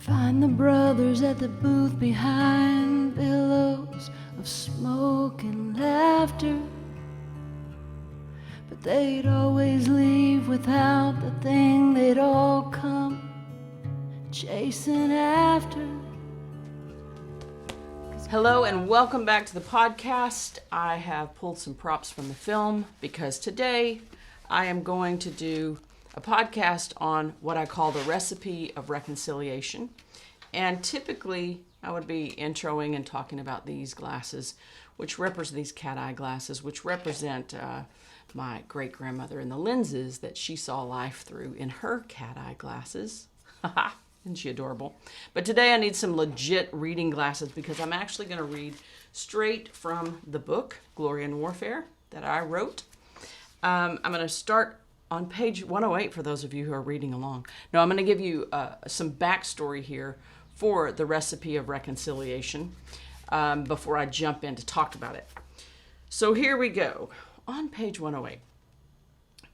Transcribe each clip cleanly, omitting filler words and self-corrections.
Find the brothers at the booth behind billows of smoke and laughter, but they'd always leave without the thing they'd all come chasing after. Hello and welcome back to the podcast. I have pulled some props from the film because today I am going to do a podcast on what I call the recipe of reconciliation. And typically I would be introing and talking about these glasses, which represent these cat eye glasses, which represent my great grandmother and the lenses that she saw life through in her cat eye glasses. Haha. Isn't she adorable? But today I need some legit reading glasses because I'm actually going to read straight from the book, Glory and Warfare, that I wrote. I'm going to start on page 108 for those of you who are reading along. Now I'm going to give you some backstory here for the recipe of reconciliation before I jump in to talk about it. So here we go. On page 108.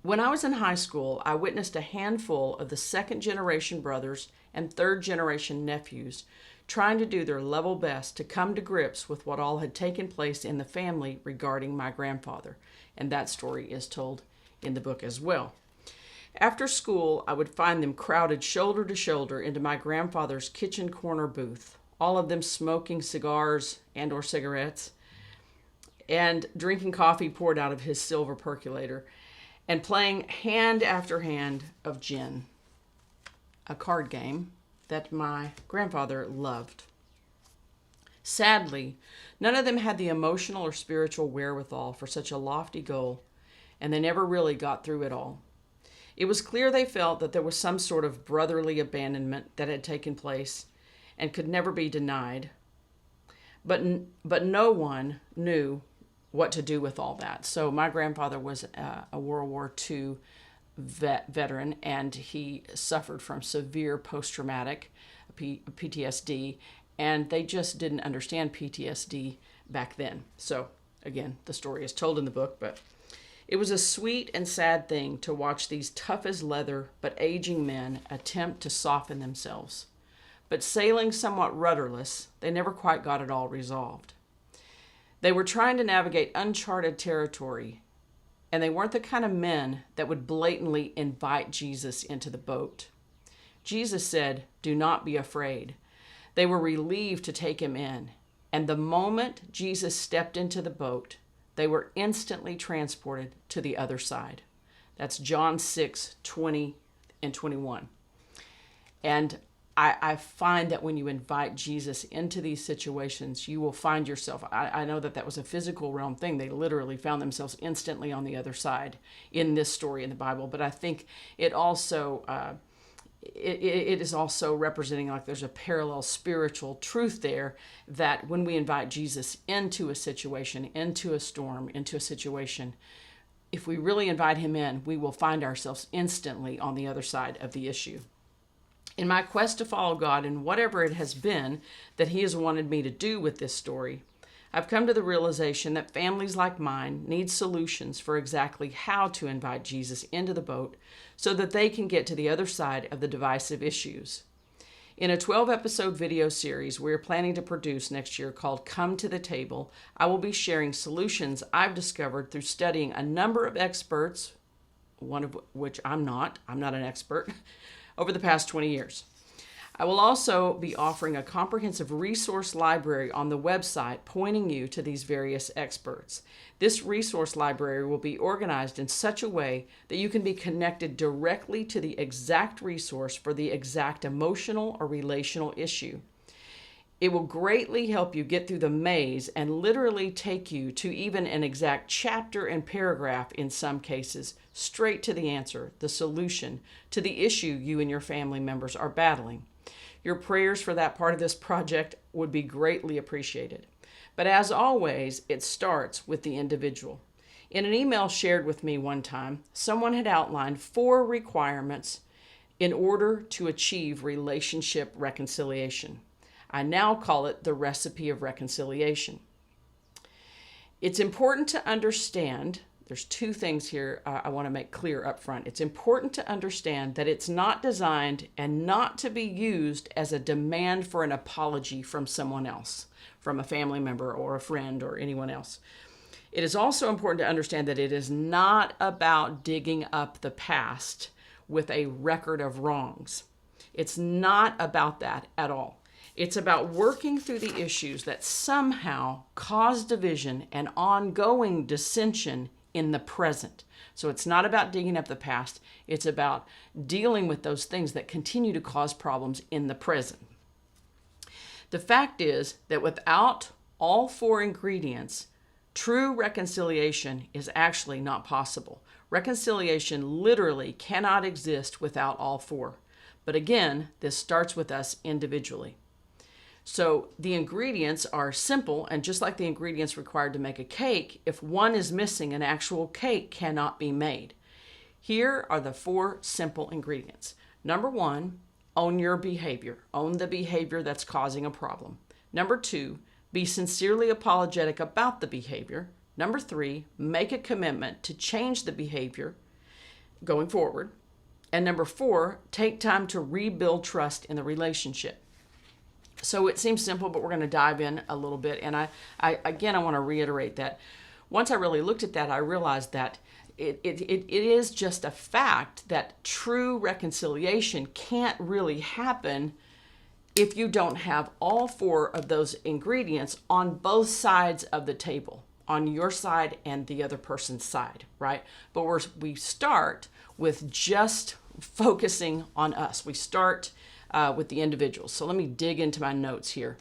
When I was in high school, I witnessed a handful of the second-generation brothers and third-generation nephews trying to do their level best to come to grips with what all had taken place in the family regarding my grandfather. And that story is told in the book as well. After school, I would find them crowded shoulder to shoulder into my grandfather's kitchen corner booth, all of them smoking cigars and or cigarettes and drinking coffee poured out of his silver percolator, and playing hand after hand of gin, a card game that my grandfather loved. Sadly, none of them had the emotional or spiritual wherewithal for such a lofty goal, and they never really got through it all. It was clear they felt that there was some sort of brotherly abandonment that had taken place and could never be denied, but no one knew what to do with all that. So my grandfather was a World War II veteran, and he suffered from severe post-traumatic PTSD, and they just didn't understand PTSD back then. So again, the story is told in the book, but it was a sweet and sad thing to watch these tough as leather but aging men attempt to soften themselves. But sailing somewhat rudderless, they never quite got it all resolved. They were trying to navigate uncharted territory, and they weren't the kind of men that would blatantly invite Jesus into the boat. Jesus said, "Do not be afraid." They were relieved to take him in, and the moment Jesus stepped into the boat, they were instantly transported to the other side. That's John 6:20 and 21. And I find that when you invite Jesus into these situations, you will find yourself, I know that was a physical realm thing. They literally found themselves instantly on the other side in this story in the Bible. But I think it also, it is also representing like there's a parallel spiritual truth there that when we invite Jesus into a situation, into a storm, into a situation, if we really invite him in, we will find ourselves instantly on the other side of the issue. In my quest to follow God in whatever it has been that he has wanted me to do with this story, I've come to the realization that families like mine need solutions for exactly how to invite Jesus into the boat so that they can get to the other side of the divisive issues. In a 12-episode video series we're planning to produce next year called Come to the Table, I will be sharing solutions I've discovered through studying a number of experts, one of which I'm not an expert, over the past 20 years. I will also be offering a comprehensive resource library on the website pointing you to these various experts. This resource library will be organized in such a way that you can be connected directly to the exact resource for the exact emotional or relational issue. It will greatly help you get through the maze and literally take you to even an exact chapter and paragraph in some cases, straight to the answer, the solution to the issue you and your family members are battling. Your prayers for that part of this project would be greatly appreciated. But as always, it starts with the individual. In an email shared with me one time, someone had outlined 4 requirements in order to achieve relationship reconciliation. I now call it the recipe of reconciliation. It's important to understand There's two things here I want to make clear up front. It's important to understand that it's not designed and not to be used as a demand for an apology from someone else, from a family member or a friend or anyone else. It is also important to understand that it is not about digging up the past with a record of wrongs. It's not about that at all. It's about working through the issues that somehow cause division and ongoing dissension in the present. So it's not about digging up the past. It's about dealing with those things that continue to cause problems in the present. The fact is that without all four ingredients, true reconciliation is actually not possible. Reconciliation literally cannot exist without all four. But again, this starts with us individually. So the ingredients are simple, and just like the ingredients required to make a cake, if one is missing, an actual cake cannot be made. Here are the four simple ingredients. Number one, own your behavior. Own the behavior that's causing a problem. Number two, be sincerely apologetic about the behavior. Number three, make a commitment to change the behavior going forward. And number four, take time to rebuild trust in the relationship. So it seems simple, but we're going to dive in a little bit. And I want to reiterate that once I really looked at that, I realized that it is just a fact that true reconciliation can't really happen if you don't have all four of those ingredients on both sides of the table, on your side and the other person's side, right? But we start with just focusing on us. We start with the individuals. So let me dig into my notes here.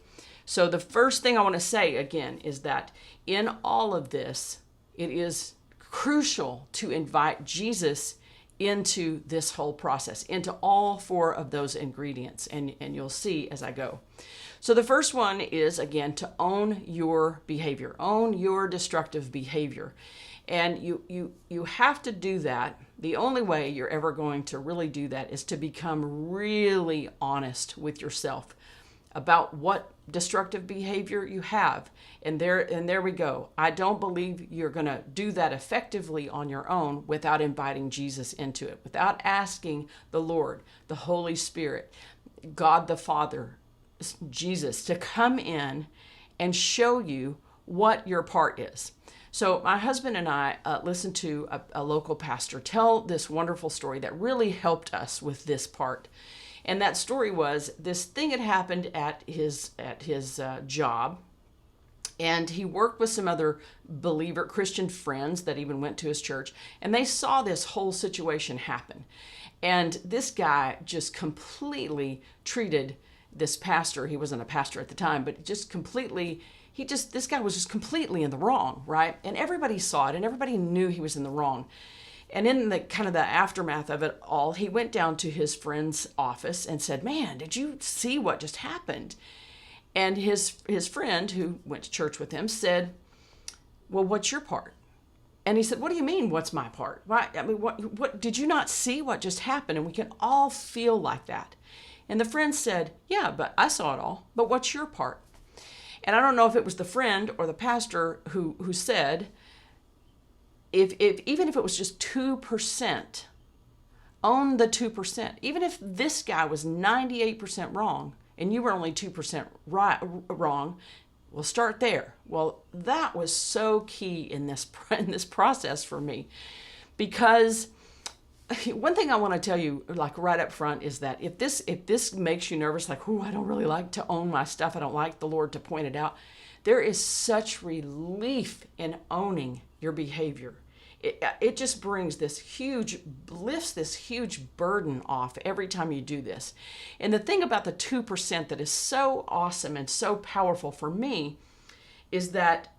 So the first thing I want to say again is that in all of this, it is crucial to invite Jesus into this whole process, into all four of those ingredients. And you'll see as I go. So the first one is, again, to own your behavior, own your destructive behavior. And you have to do that. The only way you're ever going to really do that is to become really honest with yourself about what destructive behavior you have. And there we go. I don't believe you're going to do that effectively on your own without inviting Jesus into it, without asking the Lord, the Holy Spirit, God the Father, Jesus to come in and show you what your part is. So my husband and I listened to a local pastor tell this wonderful story that really helped us with this part. And that story was this thing had happened at his job. And he worked with some other Christian friends that even went to his church. And they saw this whole situation happen. And this guy just completely treated this pastor. He wasn't a pastor at the time, but just completely... this guy was just completely in the wrong, right? And everybody saw it and everybody knew he was in the wrong. And in the kind of the aftermath of it all, he went down to his friend's office and said, "Man, did you see what just happened?" And his friend who went to church with him said, "Well, what's your part?" And he said, "What do you mean, what's my part? Why? I mean, what did you not see what just happened?" And we can all feel like that. And the friend said, "Yeah, but I saw it all. But what's your part?" And I don't know if it was the friend or the pastor who said, even if it was just 2%, own the 2%. Even if this guy was 98% wrong and you were only 2% wrong, we'll start there. Well, that was so key in this process for me, because one thing I want to tell you, like right up front, is that if this makes you nervous, like, "Ooh, I don't really like to own my stuff. I don't like the Lord to point it out," there is such relief in owning your behavior. It just brings lifts this huge burden off every time you do this. And the thing about the 2% that is so awesome and so powerful for me is that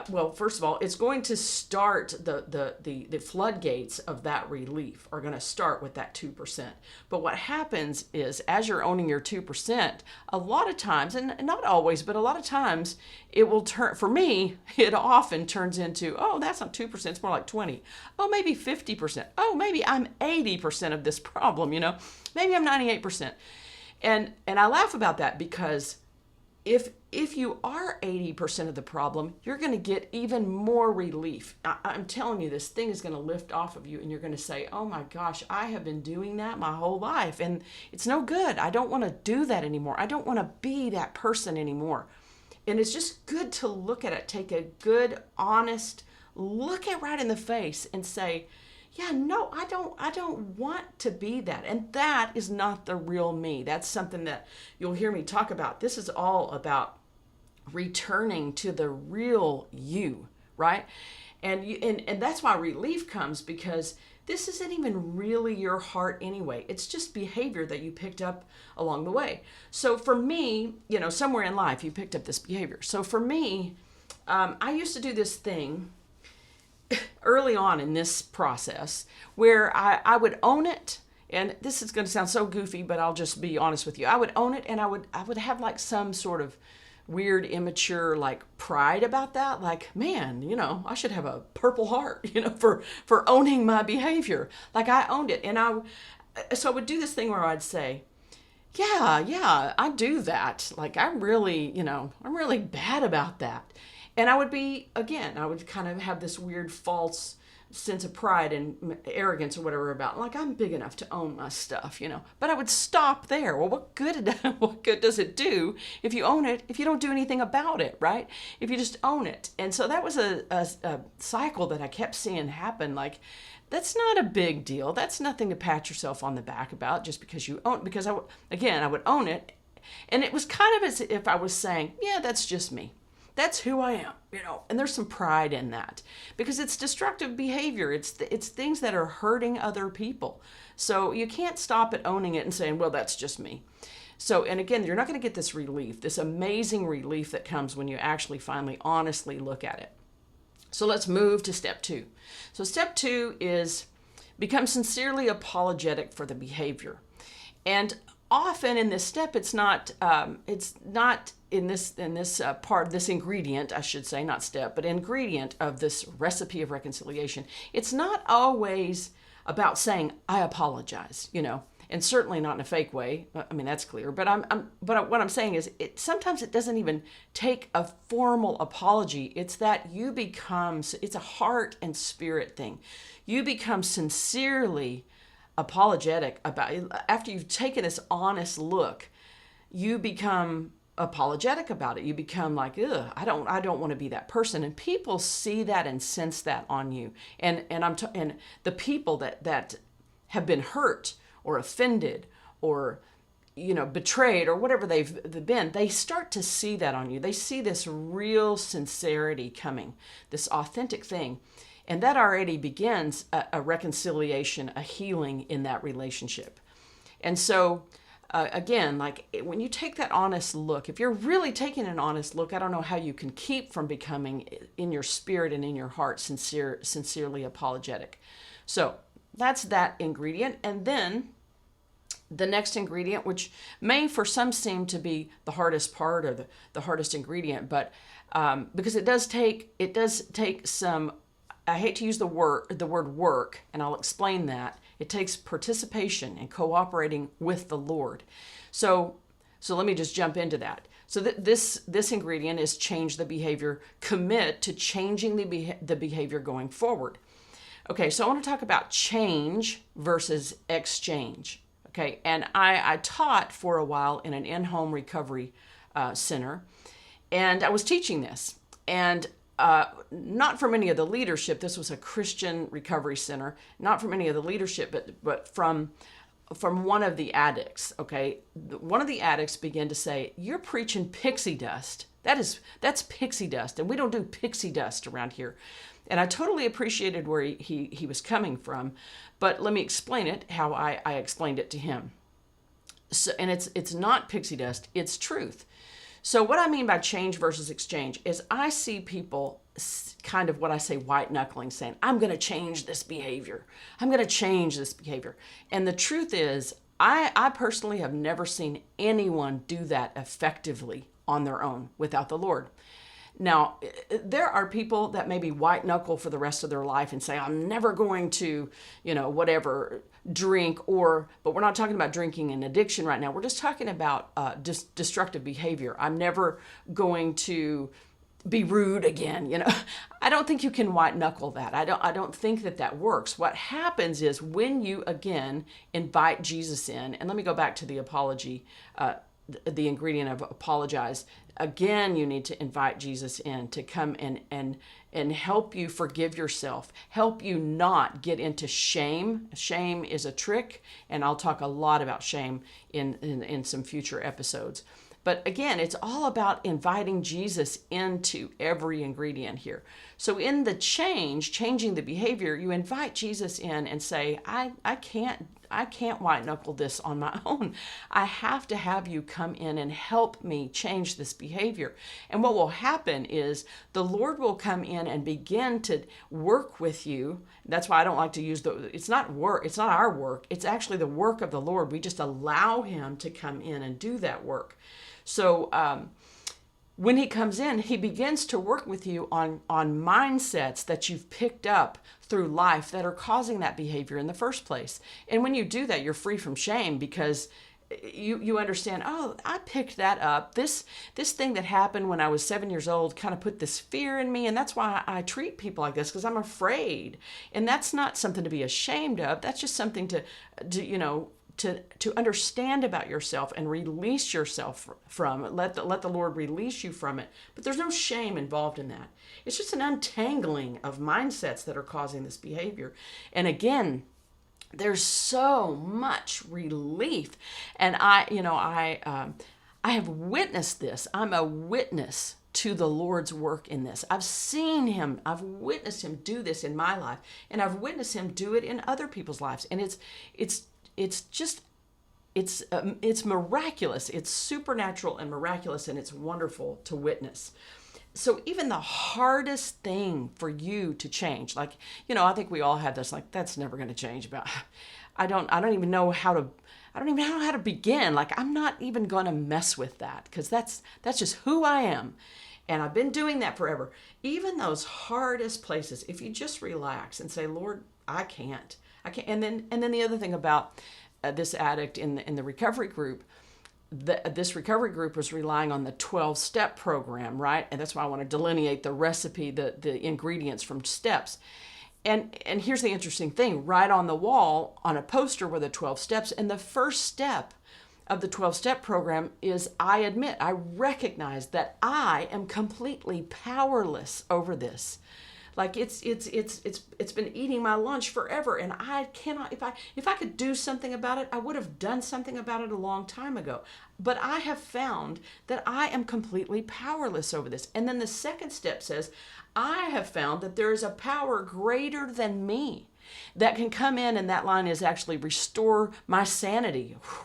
well, first of all, it's going to start the floodgates of that relief are going to start with that 2%. But what happens is, as you're owning your 2%, a lot of times, and not always, but a lot of times, it will turn, for me, it often turns into, "Oh, that's not 2%, it's more like 20. Oh, maybe 50%. Oh, maybe I'm 80% of this problem, Maybe I'm 98%. And I laugh about that because if you are 80% of the problem, you're going to get even more relief. I'm telling you, this thing is going to lift off of you, and you're going to say, oh my gosh, I have been doing that my whole life, and it's no good. I don't want to do that anymore. I don't want to be that person anymore. And it's just good to look at it, take a good, honest look it right in the face and say, yeah, no, I don't want to be that. And that is not the real me. That's something that you'll hear me talk about. This is all about returning to the real you, right? And that's why relief comes, because this isn't even really your heart anyway. It's just behavior that you picked up along the way. So for me, somewhere in life, you picked up this behavior. So for me, I used to do this thing early on in this process where I would own it. And this is going to sound so goofy, but I'll just be honest with you. I would own it, and I would have like some sort of weird, immature, like pride about that. Like, man, I should have a Purple Heart, for owning my behavior. Like, I owned it. And so I would do this thing where I'd say, yeah, I do that. Like, I'm really bad about that. And I would kind of have this weird false sense of pride and arrogance or whatever about, like, I'm big enough to own my stuff, But I would stop there. Well, what good does it do if you own it, if you don't do anything about it, right? If you just own it. And so that was a cycle that I kept seeing happen. Like, that's not a big deal. That's nothing to pat yourself on the back about just because you own it. Because I would own it. And it was kind of as if I was saying, yeah, that's just me. That's who I am, and there's some pride in that because it's destructive behavior. It's things that are hurting other people. So you can't stop at owning it and saying, well, that's just me. So, and again, you're not going to get this relief, this amazing relief that comes when you actually finally honestly look at it. So let's move to step 2. So step 2 is become sincerely apologetic for the behavior. And often in this step, it's not in this part, this ingredient, I should say, not step, but ingredient of this recipe of reconciliation. It's not always about saying, I apologize, and certainly not in a fake way. I mean, that's clear. But what I'm saying is, sometimes it doesn't even take a formal apology. It's that it's a heart and spirit thing. You become sincerely apologetic about it. After you've taken this honest look, you become apologetic about it. You become like, ugh, I don't want to be that person. And people see that and sense that on you. And the people that have been hurt or offended or betrayed or whatever they've been, they start to see that on you. They see this real sincerity coming, this authentic thing. And that already begins a reconciliation, a healing in that relationship. And so, again, like when you take that honest look, if you're really taking an honest look, I don't know how you can keep from becoming in your spirit and in your heart sincerely apologetic. So that's that ingredient. And then the next ingredient, which may for some seem to be the hardest part or the hardest ingredient, but because it does take some, I hate to use the word work, and I'll explain that. It takes participation and cooperating with the Lord. So let me just jump into that. So this ingredient is change the behavior, commit to changing the behavior going forward. Okay, so I want to talk about change versus exchange. Okay, and I taught for a while in an in-home recovery center, and I was teaching this. And not from any of the leadership. This was a Christian recovery center. Not from any of the leadership, but from one of the addicts. Okay, one of the addicts began to say, "You're preaching pixie dust. That's pixie dust, and we don't do pixie dust around here." And I totally appreciated where he was coming from, but let me explain it how I explained it to him. So, and it's not pixie dust. It's truth. So what I mean by change versus exchange is I see people kind of what I say white knuckling, saying, I'm going to change this behavior. I'm going to change this behavior. And the truth is, I personally have never seen anyone do that effectively on their own without the Lord. Now, there are people that maybe white knuckle for the rest of their life and say, I'm never going to, drink, but we're not talking about drinking and addiction right now. We're just talking about destructive behavior. I'm never going to be rude again. I don't think you can white knuckle that. I don't think that works. What happens is when you again invite Jesus in, and let me go back to the apology, the ingredient of apologize. Again, you need to invite Jesus in to come and help you forgive yourself, help you not get into shame. Shame is a trick, and I'll talk a lot about shame in some future episodes. But again, it's all about inviting Jesus into every ingredient here. So in the changing the behavior, you invite Jesus in and say, I can't white knuckle this on my own. I have to have you come in and help me change this behavior. And what will happen is the Lord will come in and begin to work with you. That's why I don't like to use it's not work. It's not our work. It's actually the work of the Lord. We just allow him to come in and do that work. So when he comes in, he begins to work with you on mindsets that you've picked up through life that are causing that behavior in the first place. And when you do that, you're free from shame because you understand, oh, I picked that up. This thing that happened when I was 7 years old kind of put this fear in me, and that's why I treat people like this, because I'm afraid. And that's not something to be ashamed of. That's just something to understand about yourself and release yourself from. Let the Lord release you from it. But there's no shame involved in that. It's just an untangling of mindsets that are causing this behavior. And again, there's so much relief. And I have witnessed this. I'm a witness to the Lord's work in this. I've seen him, I've witnessed him do this in my life, and I've witnessed him do it in other people's lives. And it's miraculous. It's supernatural and miraculous, and it's wonderful to witness. So even the hardest thing for you to change, I think we all have this, that's never going to change. But I don't even know how to begin. I'm not even going to mess with that, because that's just who I am. And I've been doing that forever. Even those hardest places, if you just relax and say, Lord, I can't. And then the other thing about this addict in the recovery group, this recovery group was relying on the 12-step program, right? And that's why I want to delineate the recipe, the ingredients from steps. And here's the interesting thing. Right on the wall, on a poster were the 12 steps. And the first step of the 12-step program is I recognize that I am completely powerless over this. It's been eating my lunch forever, and I cannot, if I could do something about it, I would have done something about it a long time ago. But I have found that I am completely powerless over this. And then the second step says, I have found that there is a power greater than me that can come in, and that line is actually restore my sanity. Whew.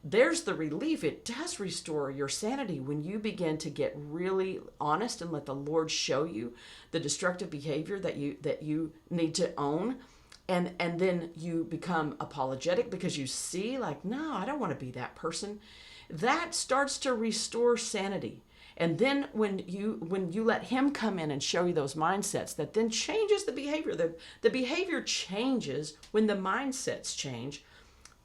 There's the relief. It does restore your sanity when you begin to get really honest and let the Lord show you the destructive behavior that you need to own. And then you become apologetic because you see, no, I don't want to be that person. That starts to restore sanity. And then when you let him come in and show you those mindsets, that then changes the behavior. The behavior changes when the mindsets change.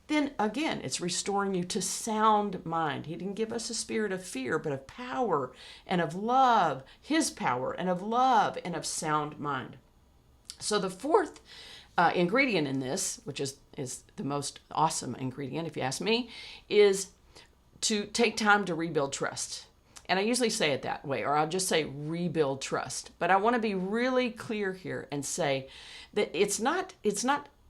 Then again, it's restoring you to sound mind. He didn't give us a spirit of fear, but of power and of love, his power and of love and of sound mind. So the fourth ingredient in this, which is the most awesome ingredient, if you ask me, is to take time to rebuild trust. And I usually say it that way, or I'll just say rebuild trust. But I want to be really clear here and say that it's not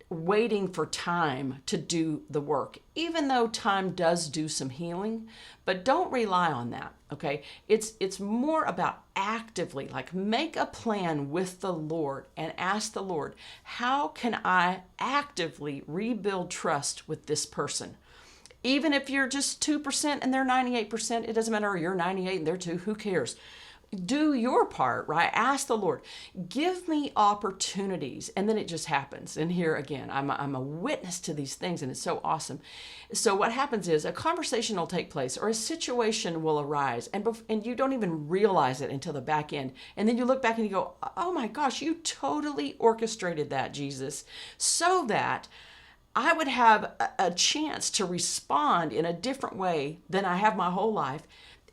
waiting for time to do the work, even though time does do some healing, but don't rely on that, okay? It's more about actively, make a plan with the Lord and ask the Lord, how can I actively rebuild trust with this person? Even if you're just 2% and they're 98%, it doesn't matter, or you're 98 and they're 2, who cares? Do your part, right? Ask the Lord, give me opportunities. And then it just happens. And here again, I'm a witness to these things, and it's so awesome. So what happens is a conversation will take place, or a situation will arise, and you don't even realize it until the back end. And then you look back and you go, oh my gosh, you totally orchestrated that, Jesus, so that I would have a chance to respond in a different way than I have my whole life.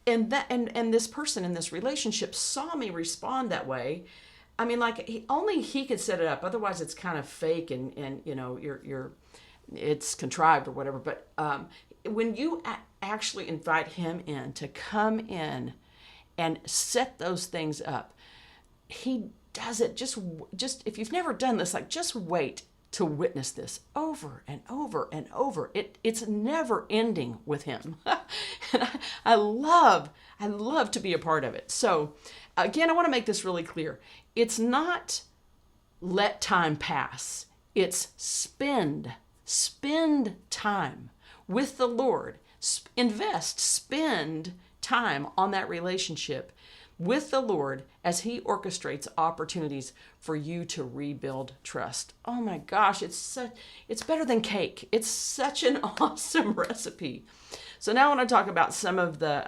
And this person in this relationship saw me respond that way. I mean, like only he could set it up. Otherwise, it's kind of fake and you're it's contrived or whatever. But when you actually invite him in to come in and set those things up, he does it. Just if you've never done this, like just wait to witness this over and over and over. It's never ending with him. And I love to be a part of it. So again, I want to make this really clear. It's not let time pass. It's spend time with the Lord. Spend time on that relationship with the Lord as he orchestrates opportunities for you to rebuild trust. Oh my gosh, it's better than cake. It's such an awesome recipe. So now I want to talk about some of the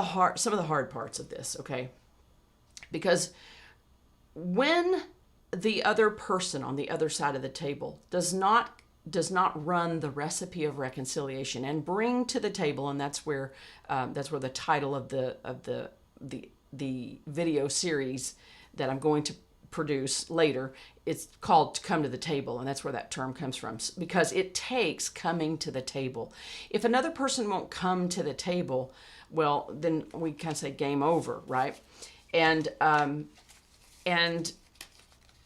hard parts of this, okay? Because when the other person on the other side of the table does not run the recipe of reconciliation and bring to the table, and that's where the title of the video series that I'm going to produce later, it's called "To Come to the Table," and that's where that term comes from, because it takes coming to the table. If another person won't come to the table, well, then we kind of say game over, right? And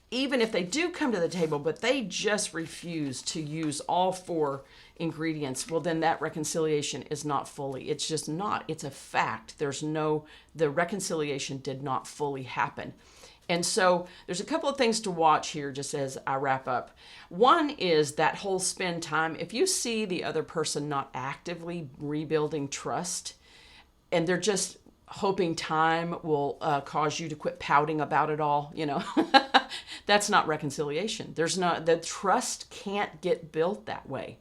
even if they do come to the table, but they just refuse to use all 4 ingredients, well, then that reconciliation is not fully. It's just not. It's a fact. The reconciliation did not fully happen. And so there's a couple of things to watch here just as I wrap up. One is that whole spend time. If you see the other person not actively rebuilding trust, and they're just hoping time will cause you to quit pouting about it all, that's not reconciliation. The trust can't get built that way.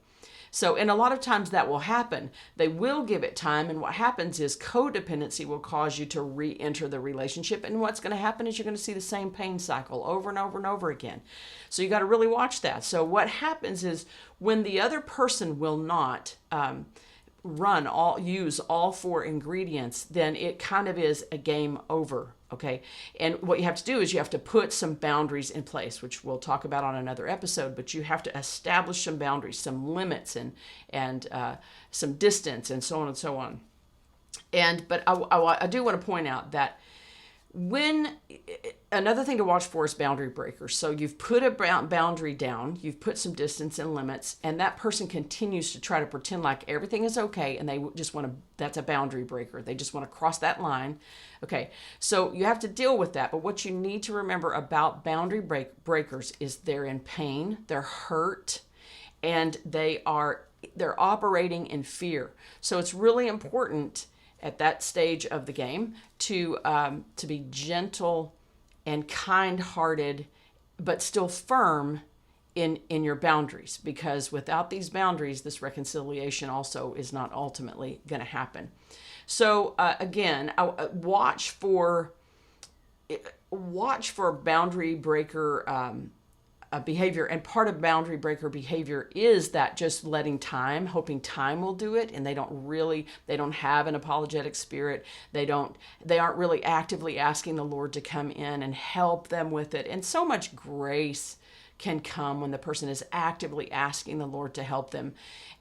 So, and a lot of times that will happen. They will give it time, and what happens is codependency will cause you to re-enter the relationship, and what's going to happen is you're going to see the same pain cycle over and over and over again. So you got to really watch that. So what happens is when the other person will not use all 4 ingredients, then it kind of is a game over. Okay. And what you have to do is you have to put some boundaries in place, which we'll talk about on another episode, but you have to establish some boundaries, some limits and some distance and so on and so on. But I do want to point out that another thing to watch for is boundary breakers. So you've put a boundary down, you've put some distance and limits, and that person continues to try to pretend like everything is okay, and they just want to, that's a boundary breaker. They just want to cross that line. Okay, so you have to deal with that. But what you need to remember about boundary breakers is they're in pain, they're hurt, and they're operating in fear. So it's really important at that stage of the game to be gentle and kind-hearted, but still firm in your boundaries, because without these boundaries, this reconciliation also is not ultimately going to happen. So again, watch for boundary breaker behavior, and part of boundary breaker behavior is that just letting time, hoping time will do it, and they don't have an apologetic spirit. They aren't really actively asking the Lord to come in and help them with it. And so much grace can come when the person is actively asking the Lord to help them,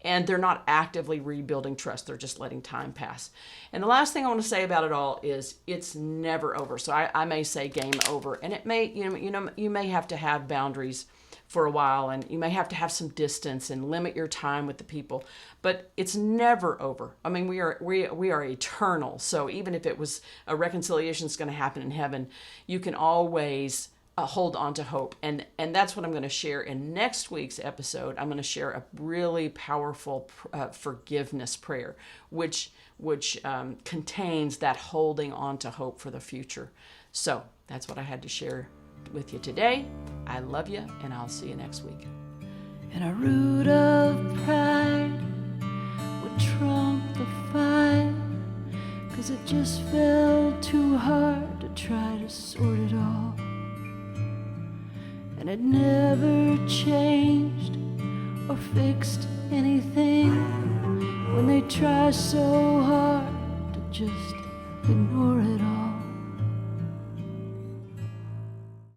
and they're not actively rebuilding trust. They're just letting time pass. And the last thing I want to say about it all is it's never over. So I may say game over, and it may, you may have to have boundaries for a while, and you may have to have some distance and limit your time with the people, but it's never over. I mean, we are eternal. So even if it was a reconciliation that's going to happen in heaven, you can always hold on to hope. And that's what I'm going to share in next week's episode. I'm going to share a really powerful forgiveness prayer, which contains that holding on to hope for the future. So that's what I had to share with you today. I love you, and I'll see you next week. And a root of pride would trump the fire, 'cause it just felt too hard to try to sort it all. and it never changed or fixed anything when they try so hard to just ignore it all.